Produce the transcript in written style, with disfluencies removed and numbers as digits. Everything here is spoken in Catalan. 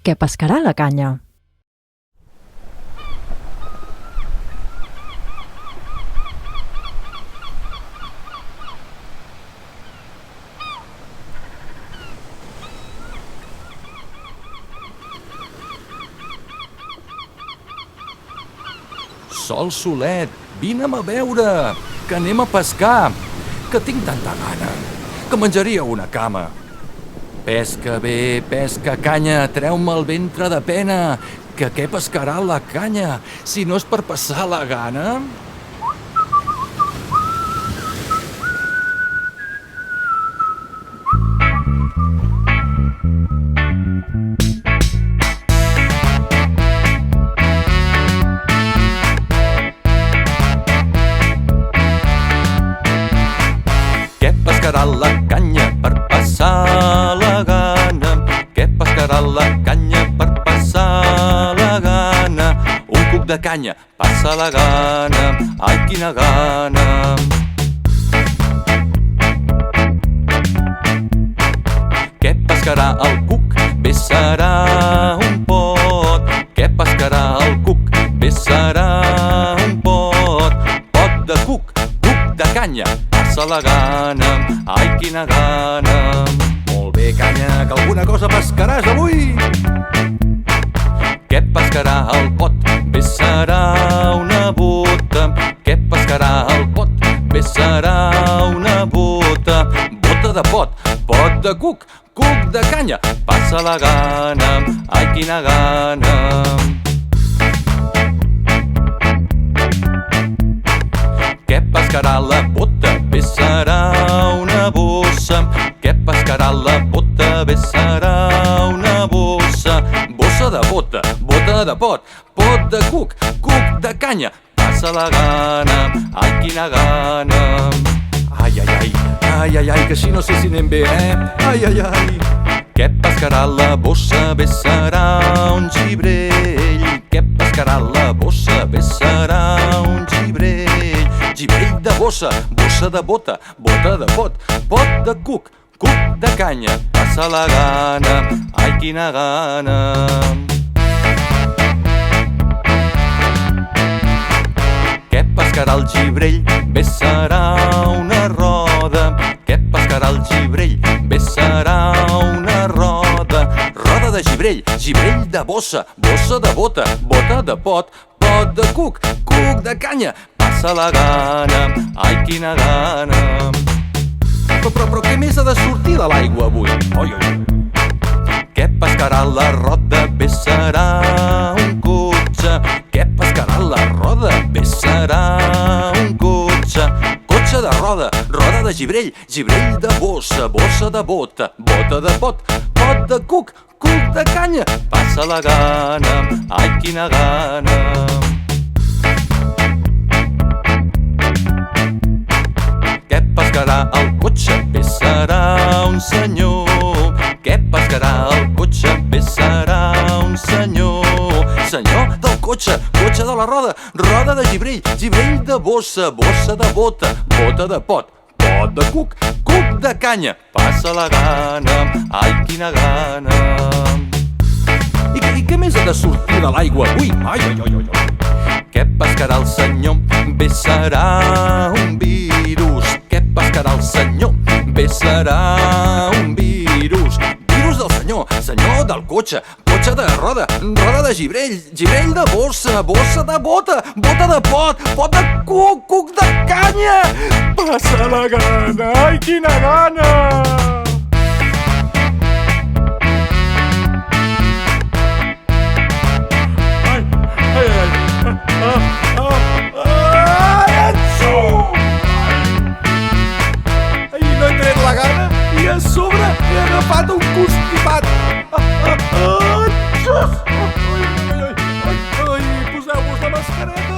Què pescarà la canya? Sol Solet, vine'm a veure, que anem a pescar, que tinc tanta gana, que menjaria una cama. Pesca bé, pesca canya, treu-me el ventre de pena, que què pescarà la canya, si no és per passar la gana? Què pescarà la canya per passar la gana? Què pescarà la canya per passar la gana? Un cuc de canya, passa la gana, ai quina gana. Què pescarà el cuc? Bé serà un pot. Què pescarà el cuc? Bé serà un pot. Pot de cuc, cuc de canya, passa la gana, ai quina gana. Molt bé, canya, que alguna cosa pescaràs avui. Què pescarà el pot? Bé serà una bota. Què pescarà el pot? Bé serà una bota. Bota de pot, pot de cuc, cuc de canya, passa la gana, ai quina gana. Què pescarà la bota? Bé serà una bossa. Què pescarà la bota? Bé serà una bossa. Bossa de bota, bota de pot, pot de cuc, cuc de canya, passa la gana, ai quina gana. Ai, ai, ai, ai, ai, ai, que així no sé si anem bé, Ai, ai, ai. Què pescarà la bossa? Bé serà un gibrell. Què pescarà la bossa? Bé serà un gibrell. Gibrell de bossa, bossa de bota, bota de pot, pot de cuc, cuc de canya, passa la gana, ai quina gana. Què pescarà el gibrell? Bé serà una roda. Què pescarà el gibrell? Bé serà una roda. Roda de gibrell, gibrell de bossa, bossa de bota, bota de pot, pot de cuc, cuc de canya, passa la gana, ai quina gana. Però què més ha de sortir de l'aigua avui? Oi, oi. Què pescarà la roda? Bé serà un cotxe. Què pescarà la roda? Bé serà un cotxe. Cotxe de roda, roda de gibrell, gibrell de bossa, bossa de bota, bota de pot, pot de cuc, cuc de canya, passa la gana, ai quina gana. Què pescarà el cotxe? Bé serà un senyor. Què pescarà el cotxe? Bé serà un senyor. Senyor del cotxe, cotxe de la roda, roda de gibrell, gibrell de bossa, bossa de bota, bota de pot, pot de cuc, cuc de canya, passa la gana, ai quina gana. I què més ha de sortir de l'aigua avui? Ai, ai, ai, ai. Què pescarà el senyor? Bé serà un virus. Què pescarà el senyor? Bé serà un virus. Virus del senyor, senyor del cotxe, cotxe de roda, roda de gibrell, gibrell de bossa, bossa de bota, bota de pot, pot de cuc, cuc de canya, passa la gana, ai quina gana. No he tret la gana i a sobre he agafat un constipat. Ai, poseu-vos la mascareta.